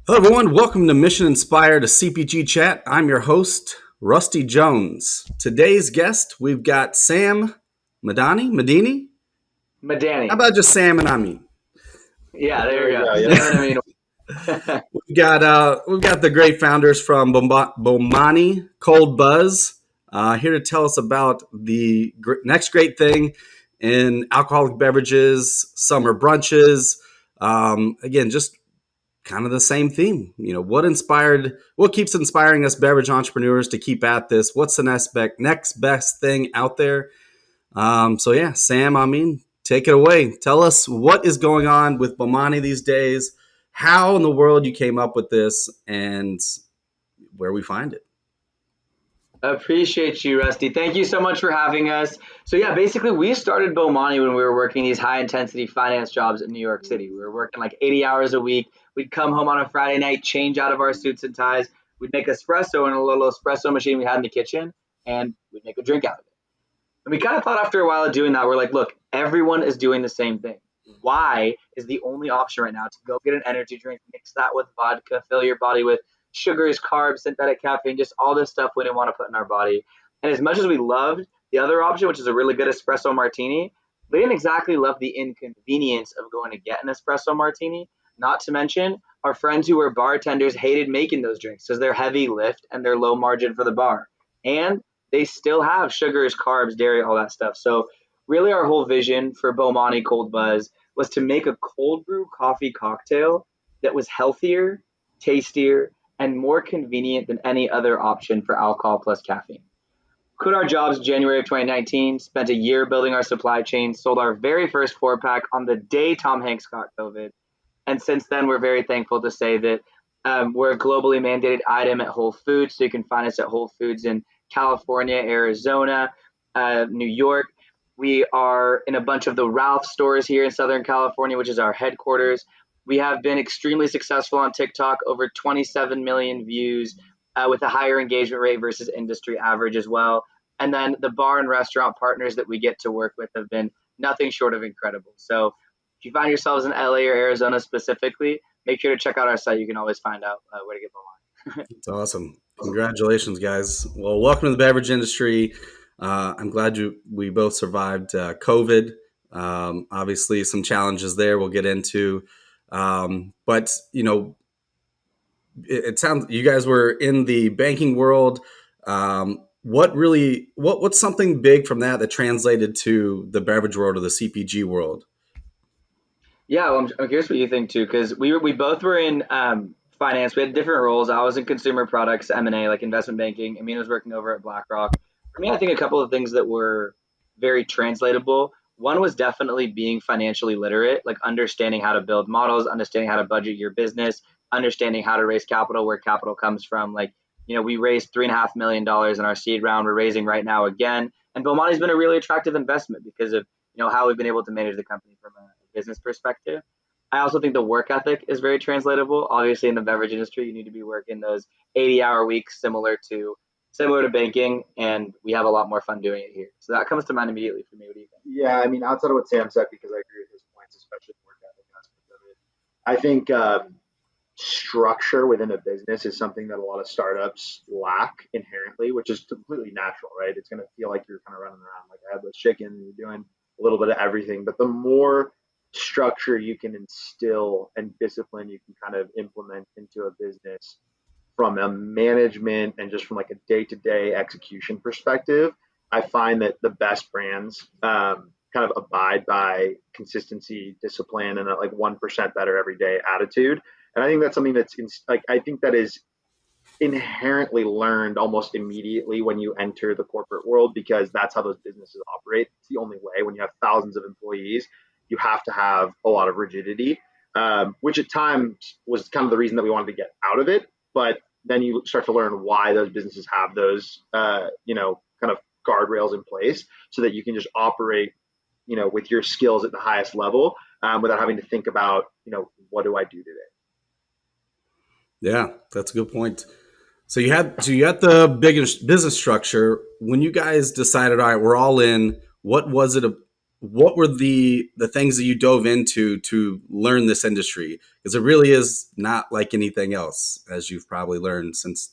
Hello, everyone. Welcome to Mission Inspired, a CPG chat. I'm your host, Rusty Jones. Today's guest, we've got Sam Madani. How Madani. about just Sam and Amin? Yeah, There there we you go. go. Yep. Sam and Amin. We've got the great founders from BOMANI Cold Buzz here to tell us about the next great thing in alcoholic beverages, summer brunches. Again, just kind of the same theme. What keeps inspiring us beverage entrepreneurs to keep at this? What's the next best thing out there? Sam, take it away. Tell us what is going on with Bomani these days, how in the world you came up with this, and where we find it. Appreciate you, Rusty. Thank you so much for having us. So yeah, basically we started BOMANI when we were working these high intensity finance jobs in New York City. We were working like 80 hours a week. We'd come home on a Friday night, change out of our suits and ties. We'd make espresso in a little espresso machine we had in the kitchen, and we'd make a drink out of it. And we kind of thought after a while of doing that, we're like, look, everyone is doing the same thing. Why is the only option right now to go get an energy drink, mix that with vodka, fill your body with sugars, carbs, synthetic caffeine, just all this stuff we didn't want to put in our body. And as much as we loved the other option, which is a really good espresso martini, we didn't exactly love the inconvenience of going to get an espresso martini. Not to mention, our friends who were bartenders hated making those drinks because they're heavy lift and they're low margin for the bar. And they still have sugars, carbs, dairy, all that stuff. So really our whole vision for BOMANI Cold Buzz was to make a cold brew coffee cocktail that was healthier, tastier, and more convenient than any other option for alcohol plus caffeine. Quit our jobs in January of 2019, spent a year building our supply chain, sold our very first 4-pack on the day Tom Hanks got COVID. And since then, we're very thankful to say that we're a globally mandated item at Whole Foods. So you can find us at Whole Foods in California, Arizona, New York. We are in a bunch of the Ralph stores here in Southern California, which is our headquarters. We have been extremely successful on TikTok, over 27 million views, with a higher engagement rate versus industry average as well. And then the bar and restaurant partners that we get to work with have been nothing short of incredible. So if you find yourselves in LA or Arizona specifically, make sure to check out our site. You can always find out where to get the line. It's awesome. Congratulations, guys. Well, welcome to the beverage industry. I'm glad we both survived COVID. Obviously, some challenges there we'll get into. But it sounds you guys were in the banking world. What's something big from that translated to the beverage world or the CPG world? Yeah, well, I'm curious what you think too, because we both were in finance. We had different roles. I was in consumer products, M&A, like investment banking. Amin was working over at BlackRock. For me, I think a couple of things that were very translatable. One was definitely being financially literate, like understanding how to build models, understanding how to budget your business, understanding how to raise capital, where capital comes from. Like, we raised $3.5 million in our seed round. We're raising right now again, and Bomani's been a really attractive investment because of how we've been able to manage the company from a business perspective. I also think the work ethic is very translatable. Obviously, in the beverage industry, you need to be working those 80-hour weeks, similar to banking, and we have a lot more fun doing it here. So that comes to mind immediately for me. What do you think? Yeah, I mean, outside of what Sam said, because I agree with his points, especially the work ethic aspect of it. I think structure within a business is something that a lot of startups lack inherently, which is completely natural, right? It's going to feel like you're kind of running around like a headless chicken. You're doing a little bit of everything, but the more structure you can instill and discipline you can kind of implement into a business from a management and just from like a day-to-day execution perspective, I find that the best brands kind of abide by consistency, discipline, and a like 1% better every day attitude. And I think that's something I think that is inherently learned almost immediately when you enter the corporate world because that's how those businesses operate. It's the only way. When you have thousands of employees, you have to have a lot of rigidity, which at times was kind of the reason that we wanted to get out of it. But then you start to learn why those businesses have those, kind of guardrails in place so that you can just operate, with your skills at the highest level without having to think about, what do I do today? Yeah, that's a good point. So you had the biggest business structure. When you guys decided, all right, we're all in. what were the things that you dove into to learn this industry? Because it really is not like anything else, as you've probably learned since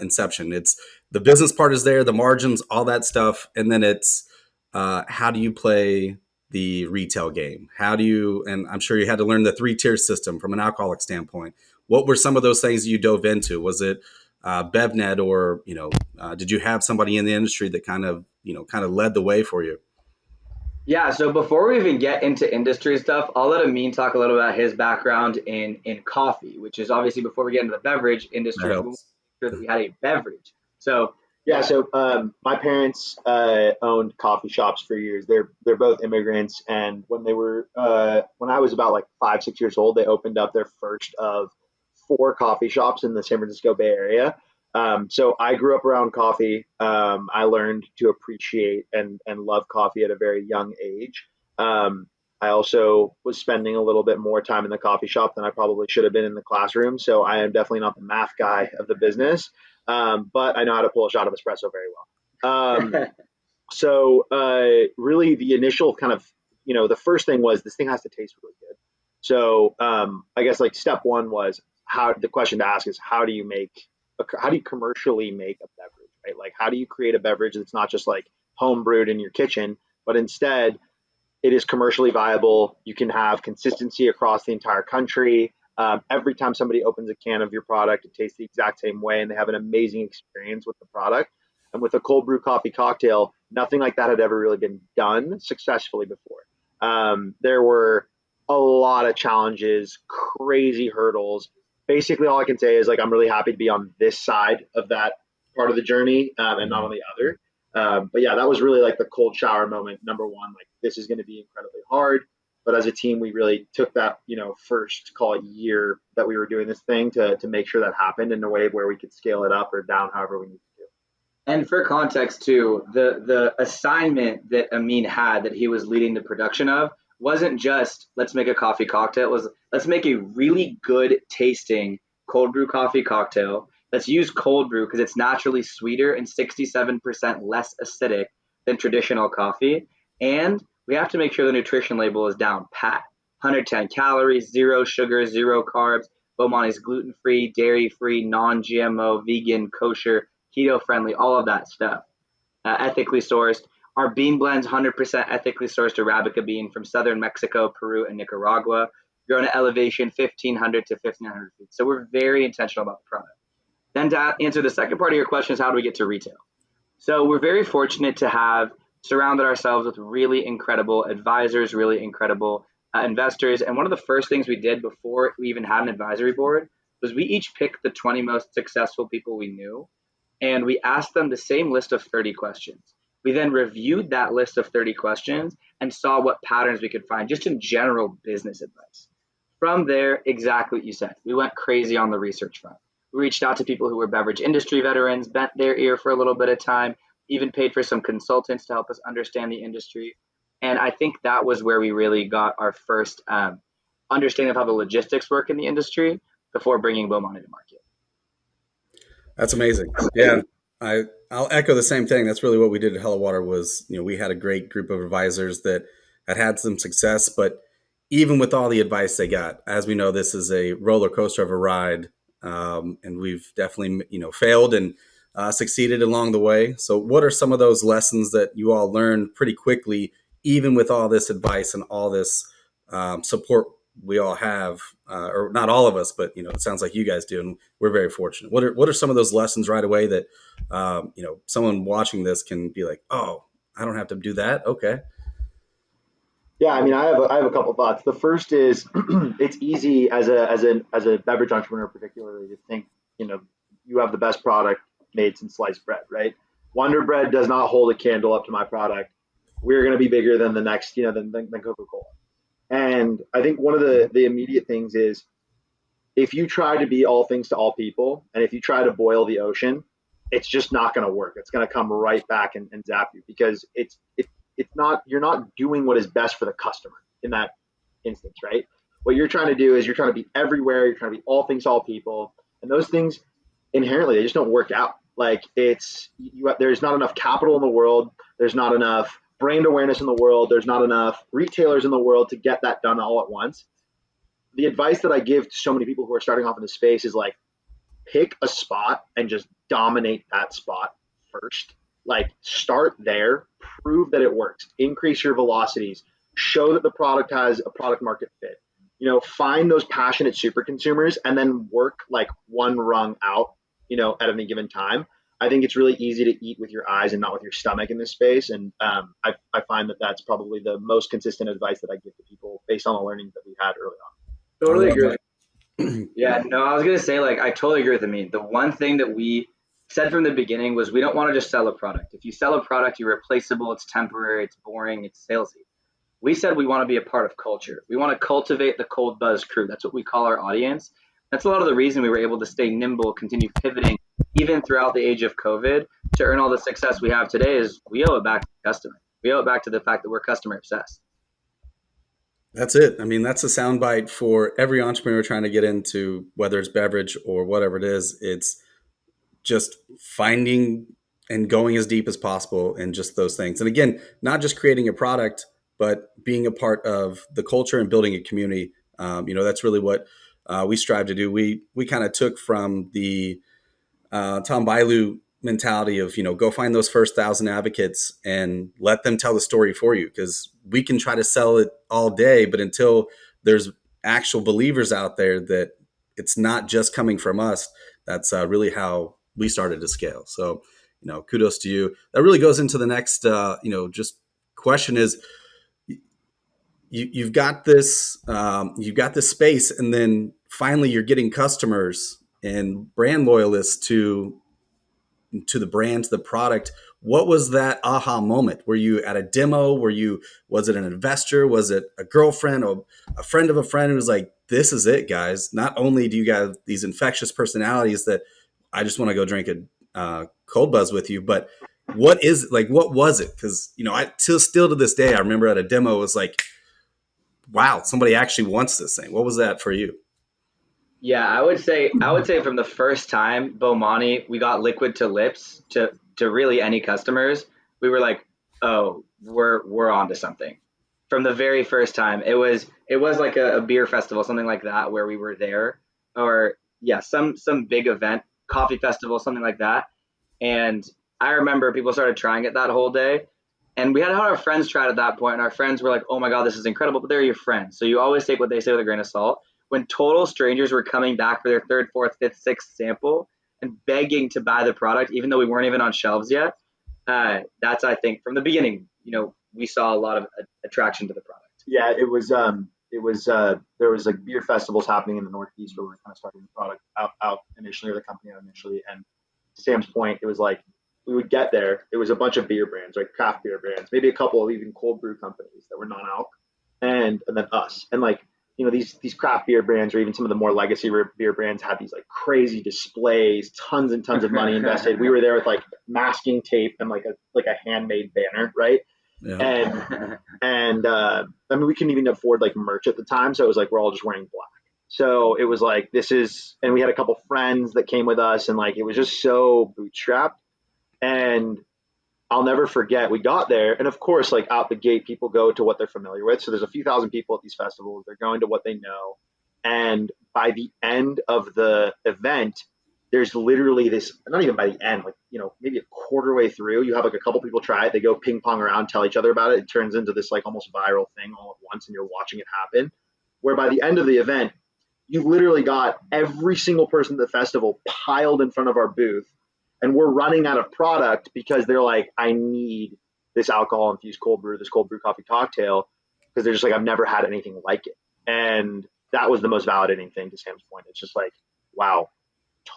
inception. It's the business part is there, the margins, all that stuff, and then it's how do you play the retail game? How do you? And I'm sure you had to learn the 3-tier system from an alcoholic standpoint. What were some of those things you dove into? Was it BevNet, or did you have somebody in the industry that kind of led the way for you? Yeah, so before we even get into industry stuff, I'll let Amin talk a little about his background in coffee, which is obviously before we get into the beverage That industry, we want helps. to make sure that we had a beverage. So Yeah, so my parents owned coffee shops for years. They're both immigrants, and when I was about like 5, 6 years old, they opened up their first of 4 coffee shops in the San Francisco Bay Area. So I grew up around coffee. I learned to appreciate and love coffee at a very young age. I also was spending a little bit more time in the coffee shop than I probably should have been in the classroom. So I am definitely not the math guy of the business, but I know how to pull a shot of espresso very well. Really, the initial kind of, the first thing was this thing has to taste really good. So I guess like step one was the question to ask is how do you commercially make a beverage, right? Like how do you create a beverage that's not just like home brewed in your kitchen, but instead it is commercially viable. You can have consistency across the entire country. Every time somebody opens a can of your product, it tastes the exact same way, and they have an amazing experience with the product. And with a cold brew coffee cocktail, nothing like that had ever really been done successfully before. There were a lot of challenges, crazy hurdles. Basically, all I can say is like I'm really happy to be on this side of that part of the journey, and not on the other. But yeah, that was really like the cold shower moment. Number one, like this is going to be incredibly hard. But as a team, we really took that, first call it year that we were doing this thing to make sure that happened in a way where we could scale it up or down however we need to do. and for context too, the assignment that Amin had that he was leading the production of wasn't just let's make a coffee cocktail. It was let's make a really good tasting cold brew coffee cocktail. Let's use cold brew because it's naturally sweeter and 67% less acidic than traditional coffee. And we have to make sure the nutrition label is down pat. 110 calories, zero sugar, zero carbs. Bomani's gluten free, dairy free, non GMO, vegan, kosher, keto friendly, all of that stuff. Ethically sourced. Our bean blends 100% ethically sourced Arabica bean from southern Mexico, Peru, and Nicaragua, grown at elevation 1,500 to 1,500 feet. So we're very intentional about the product. Then to answer the second part of your question is how do we get to retail? So we're very fortunate to have surrounded ourselves with really incredible advisors, really incredible investors. And one of the first things we did before we even had an advisory board was we each picked the 20 most successful people we knew, and we asked them the same list of 30 questions. We then reviewed that list of 30 questions and saw what patterns we could find just in general business advice. From there, exactly what you said. We went crazy on the research front. We reached out to people who were beverage industry veterans, bent their ear for a little bit of time, even paid for some consultants to help us understand the industry. And I think that was where we really got our first understanding of how the logistics work in the industry before bringing BOMANI to market. That's amazing. Yeah, I'll echo the same thing. That's really what we did at Hello Water was, we had a great group of advisors that had some success, but even with all the advice they got, as we know, this is a roller coaster of a ride, and we've definitely, failed and succeeded along the way. So what are some of those lessons that you all learned pretty quickly, even with all this advice and all this support we all have, or not all of us, but it sounds like you guys do, and we're very fortunate. What are some of those lessons right away that someone watching this can be like, oh, I don't have to do that? Okay. Yeah, I mean, I have a couple thoughts. The first is it's easy as a beverage entrepreneur, particularly, to think you have the best product made since sliced bread, right? Wonder Bread does not hold a candle up to my product. We're going to be bigger than the next, than Coca-Cola. And I think one of the immediate things is if you try to be all things to all people, and if you try to boil the ocean, it's just not going to work. It's going to come right back and zap you because it's not, you're not doing what is best for the customer in that instance, right? What you're trying to do is you're trying to be everywhere. You're trying to be all things to all people, and those things inherently they just don't work out. Like there's not enough capital in the world. There's not enough brand awareness in the world. There's not enough retailers in the world to get that done all at once. The advice that I give to so many people who are starting off in the space is like, pick a spot and just dominate that spot first. Like, start there, prove that it works, increase your velocities, show that the product has a product market fit. Find those passionate super consumers and then work like one rung out, at any given time. I think it's really easy to eat with your eyes and not with your stomach in this space. And I find that that's probably the most consistent advice that I give to people based on the learnings that we had early on. Totally agree. Yeah, no, I was gonna say, like, I totally agree with Amin. The one thing that we said from the beginning was we don't want to just sell a product. If you sell a product, you're replaceable, it's temporary, it's boring, it's salesy. We said we want to be a part of culture. We want to cultivate the Cold Buzz crew. That's what we call our audience. That's a lot of the reason we were able to stay nimble, continue pivoting, even throughout the age of COVID, to earn all the success we have today. Is we owe it back to the customer. We owe it back to the fact that we're customer obsessed. That's it. I mean, that's a soundbite for every entrepreneur trying to get into, whether it's beverage or whatever it is. It's just finding and going as deep as possible in just those things. And again, not just creating a product, but being a part of the culture and building a community. That's really what we strive to do. We kind of took from the Tom Bailu mentality of, go find those first 1,000 advocates and let them tell the story for you, because we can try to sell it all day, but until there's actual believers out there that it's not just coming from us, that's really how we started to scale. So, kudos to you. That really goes into the next, just question is, you've got this space, and then finally you're getting customers and brand loyalists to the brand, to the product. What was that aha moment? Were you at a demo? Was it an investor? Was it a girlfriend or a friend of a friend who was like, this is it, guys? Not only do you have these infectious personalities that I just want to go drink a Cold Buzz with you, but what was it? Because, I still to this day, I remember at a demo, it was like, wow, somebody actually wants this thing. What was that for you? Yeah, I would say from the first time BOMANI, we got liquid to lips to really any customers, we were like, oh, we're onto something. From the very first time, it was like a beer festival, something like that, where we were there, or yeah, some big event, coffee festival, something like that. And I remember people started trying it that whole day. And we had our friends try it at that point, and our friends were like, oh my God, this is incredible, but they're your friends. So you always take what they say with a grain of salt. When total strangers were coming back for their third, fourth, fifth, sixth sample and begging to buy the product, even though we weren't even on shelves yet, that's, I think, from the beginning, we saw a lot of attraction to the product. Yeah, there was like beer festivals happening in the Northeast where we were kind of starting the product out initially, or the company out initially. And to Sam's point, it was like, we would get there. It was a bunch of beer brands, like craft beer brands, maybe a couple of even cold brew companies that were non-alc, and then us. And like, these craft beer brands, or even some of the more legacy beer brands, had these like crazy displays, tons and tons of money invested. We were there with like masking tape and like a handmade banner, right? Yeah. And I mean, we couldn't even afford like merch at the time, so it was like we're all just wearing black. So it was like, and we had a couple friends that came with us, and like it was just so bootstrapped. And I'll never forget, we got there, and of course, like out the gate, people go to what they're familiar with. So there's a few thousand people at these festivals. They're going to what they know. And by the end of the event, there's literally this, not even by the end, like, maybe a quarter way through, you have like a couple people try it. They go ping pong around, tell each other about it. It turns into this like almost viral thing all at once, and you're watching it happen. Where by the end of the event, you literally got every single person at the festival piled in front of our booth. And we're running out of product because they're like, I need this alcohol infused cold brew, this cold brew coffee cocktail, because they're just like, I've never had anything like it. And that was the most validating thing, to Sam's point. It's just like, wow,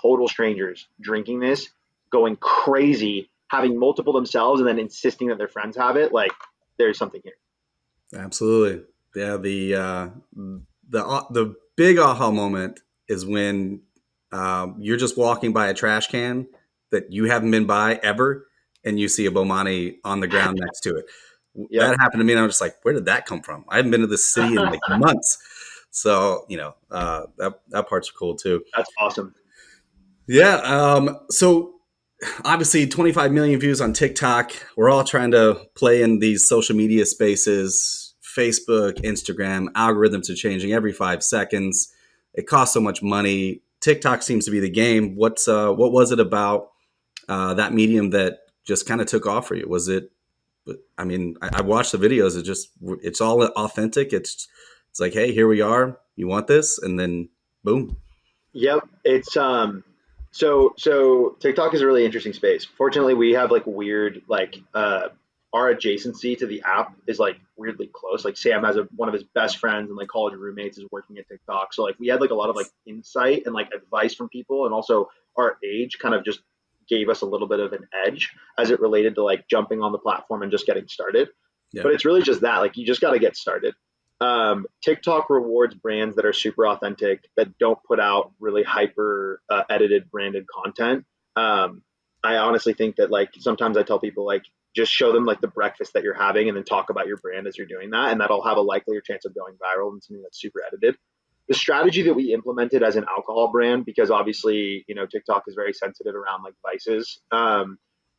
total strangers drinking this, going crazy, having multiple themselves, and then insisting that their friends have it. Like, there's something here. Absolutely. Yeah. The big aha moment is when you're just walking by a trash can that you haven't been by ever, and you see a BOMANI on the ground next to it. Yep. That happened to me, and I was just like, where did that come from? I haven't been to this city in like months. So, that part's cool too. That's awesome. Yeah. So obviously 25 million views on TikTok. We're all trying to play in these social media spaces. Facebook, Instagram, algorithms are changing every 5 seconds. It costs so much money. TikTok seems to be the game. What was it about that medium that just kind of took off for you? Was it? I mean, I watched the videos. It's all authentic. It's like, hey, here we are. You want this, and then boom. Yep. It's so TikTok is a really interesting space. Fortunately, we have like weird our adjacency to the app is like weirdly close. Like Sam has one of his best friends and like college roommates is working at TikTok. So like we had like a lot of like insight and like advice from people, and also our age kind of just gave us a little bit of an edge as it related to like jumping on the platform and just getting started. Yeah. But it's really just that, like, you just got to get started. TikTok rewards brands that are super authentic, that don't put out really hyper edited branded content. I honestly think that like sometimes I tell people like just show them like the breakfast that you're having and then talk about your brand as you're doing that, and that'll have a likelier chance of going viral than something that's super edited. The strategy that we implemented as an alcohol brand, because obviously TikTok is very sensitive around like vices,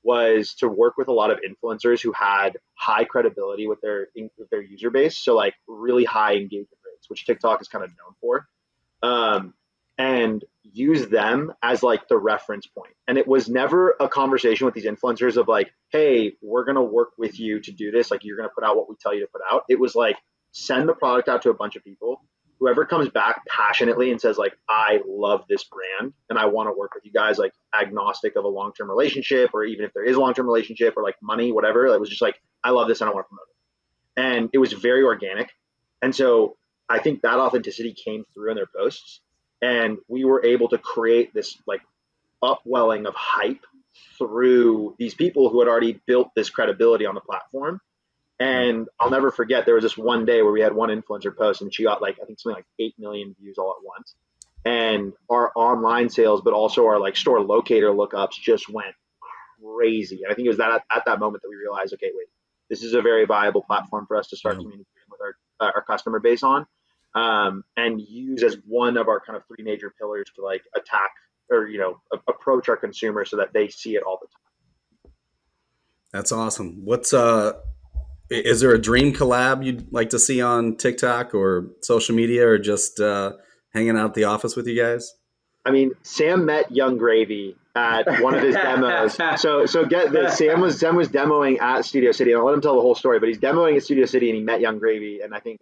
was to work with a lot of influencers who had high credibility with their user base, so like really high engagement rates, which TikTok is kind of known for, and use them as like the reference point. And it was never a conversation with these influencers of like, hey, we're gonna work with you to do this, like you're gonna put out what we tell you to put out. It was like, send the product out to a bunch of people. Whoever comes back passionately and says like, I love this brand and I want to work with you guys, like agnostic of a long-term relationship, or even if there is a long-term relationship or like money, whatever, it was just like, I love this and I want to promote it. And it was very organic. And so I think that authenticity came through in their posts, and we were able to create this like upwelling of hype through these people who had already built this credibility on the platform. And I'll never forget, there was this one day where we had one influencer post and she got like, I think something like 8 million views all at once. And our online sales, but also our like store locator lookups just went crazy. And I think it was at that moment that we realized, okay, wait, this is a very viable platform for us to start communicating with our customer base on, and use as one of our kind of three major pillars to like attack or, approach our consumers so that they see it all the time. That's awesome. Is there a dream collab you'd like to see on TikTok or social media, or just hanging out at the office with you guys? I mean, Sam met Young Gravy at one of his demos. So get this: Sam was demoing at Studio City. I'll let him tell the whole story, but he's demoing at Studio City and he met Young Gravy. And I mean,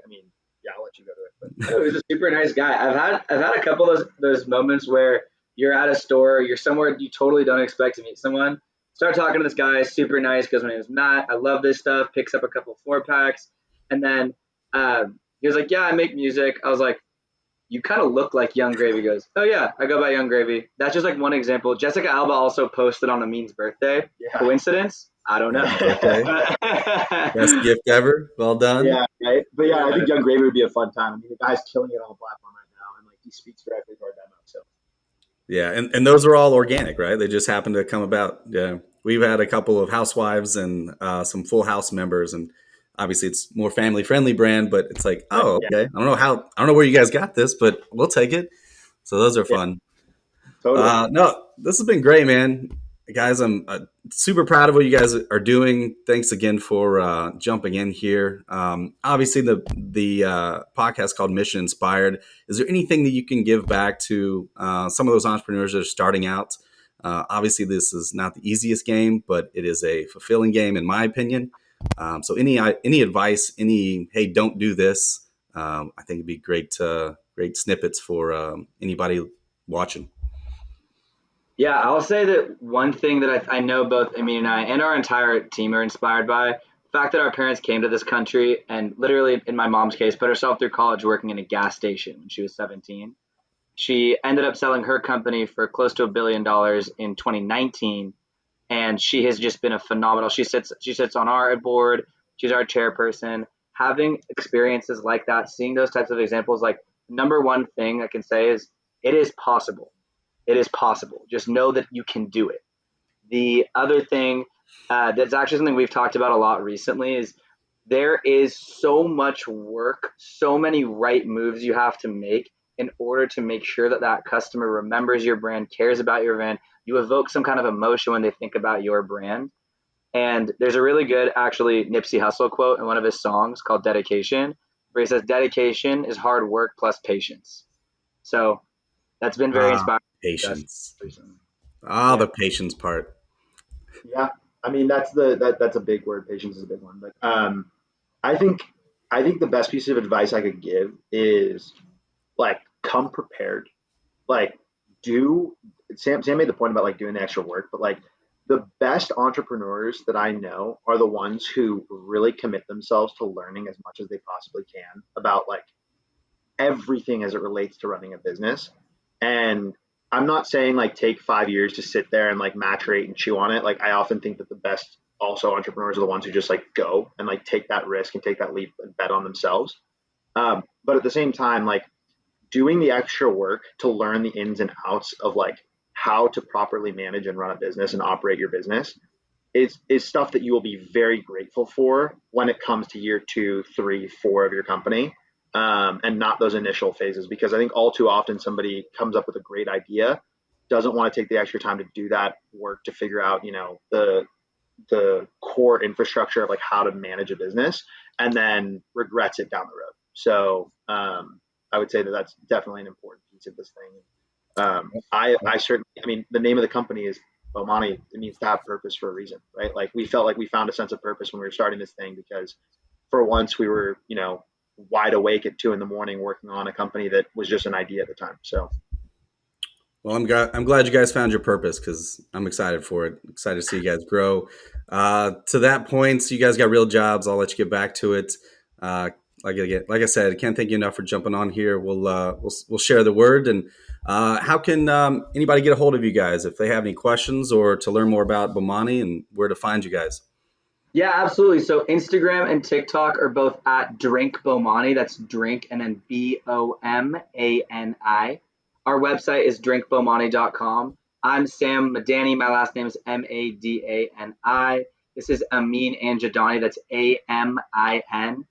yeah, I'll let you go to it. But he's a super nice guy. I've had a couple of those moments where you're at a store, you're somewhere you totally don't expect to meet someone. Start talking to this guy, super nice, goes, my name is Matt, I love this stuff, picks up a couple 4-packs, and then he was like, yeah, I make music. I was like, you kind of look like Young Gravy. Goes, oh yeah, I go by Young Gravy. That's just like one example. Jessica Alba also posted on Amin's birthday. Yeah. Coincidence? I don't know. Okay. Best gift ever. Well done. Yeah, right. But yeah, I think Young Gravy would be a fun time. I mean, the guy's killing it on the platform right now, and like he speaks directly to our demo. So yeah, and those are all organic, right? They just happen to come about. Yeah, we've had a couple of housewives and some Full House members, and obviously it's more family friendly brand, but it's like, oh, okay. I don't know where you guys got this, but we'll take it. So those are fun. Totally. No, this has been great, man. Guys, I'm super proud of what you guys are doing. Thanks again for jumping in here. Obviously, the podcast called Mission Inspired. Is there anything that you can give back to some of those entrepreneurs that are starting out? Obviously, this is not the easiest game, but it is a fulfilling game, in my opinion. So, any advice? Hey, don't do this. I think it'd be great snippets for anybody watching. Yeah, I'll say that one thing that I know both Amin and I and our entire team are inspired by, the fact that our parents came to this country and literally, in my mom's case, put herself through college working in a gas station when she was 17. She ended up selling her company for close to $1 billion in 2019, and she has just been a phenomenal. She sits on our board. She's our chairperson. Having experiences like that, seeing those types of examples, like number one thing I can say is it is possible. It is possible. Just know that you can do it. The other thing that's actually something we've talked about a lot recently is there is so much work, so many right moves you have to make in order to make sure that that customer remembers your brand, cares about your brand. You evoke some kind of emotion when they think about your brand. And there's a really good, actually, Nipsey Hussle quote in one of his songs called Dedication, where he says, dedication is hard work plus patience. So that's been very inspiring to us Patience. recently. Yeah. The patience part. Yeah, I mean that's a big word. Patience is a big one, but I think I think the best piece of advice I could give is like come prepared. Like do Sam made the point about like doing the extra work, but like the best entrepreneurs that I know are the ones who really commit themselves to learning as much as they possibly can about like everything as it relates to running a business. And I'm not saying like take 5 years to sit there and like maturate and chew on it. Like I often think that the best also entrepreneurs are the ones who just like go and like take that risk and take that leap and bet on themselves. But at the same time, like doing the extra work to learn the ins and outs of like how to properly manage and run a business and operate your business is stuff that you will be very grateful for when it comes to year 2, 3, 4 of your company, and not those initial phases. Because I think all too often somebody comes up with a great idea, doesn't want to take the extra time to do that work to figure out, you know, the core infrastructure of like how to manage a business, and then regrets it down the road. So I would say that that's definitely an important piece of this thing. I certainly, I mean, the name of the company is BOMANI. It means to have purpose for a reason, right? Like we felt like we found a sense of purpose when we were starting this thing because for once we were, you know, wide awake at 2 a.m. working on a company that was just an idea at the time. So, Well, I'm glad you guys found your purpose because I'm excited for it. Excited to see you guys grow. To that point, so you guys got real jobs. I'll let you get back to it. Uh, like I said, I can't thank you enough for jumping on here. We'll share the word. And how can anybody get a hold of you guys if they have any questions or to learn more about BOMANI and where to find you guys? Yeah, absolutely. So Instagram and TikTok are both at Drink Bomani. That's drink and then BOMANI. Our website is drinkbomani.com. I'm Sam Madani. My last name is Madani. This is Amin Anjedani. That's AminAnjedani.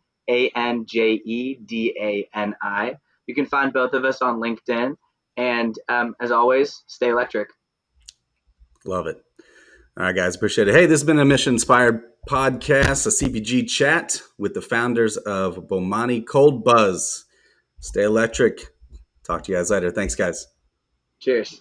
You can find both of us on LinkedIn. And as always, stay electric. Love it. All right, guys, appreciate it. Hey, this has been a Mission Inspired podcast, a CPG chat with the founders of BOMANI Cold Buzz. Stay electric. Talk to you guys later. Thanks, guys. Cheers.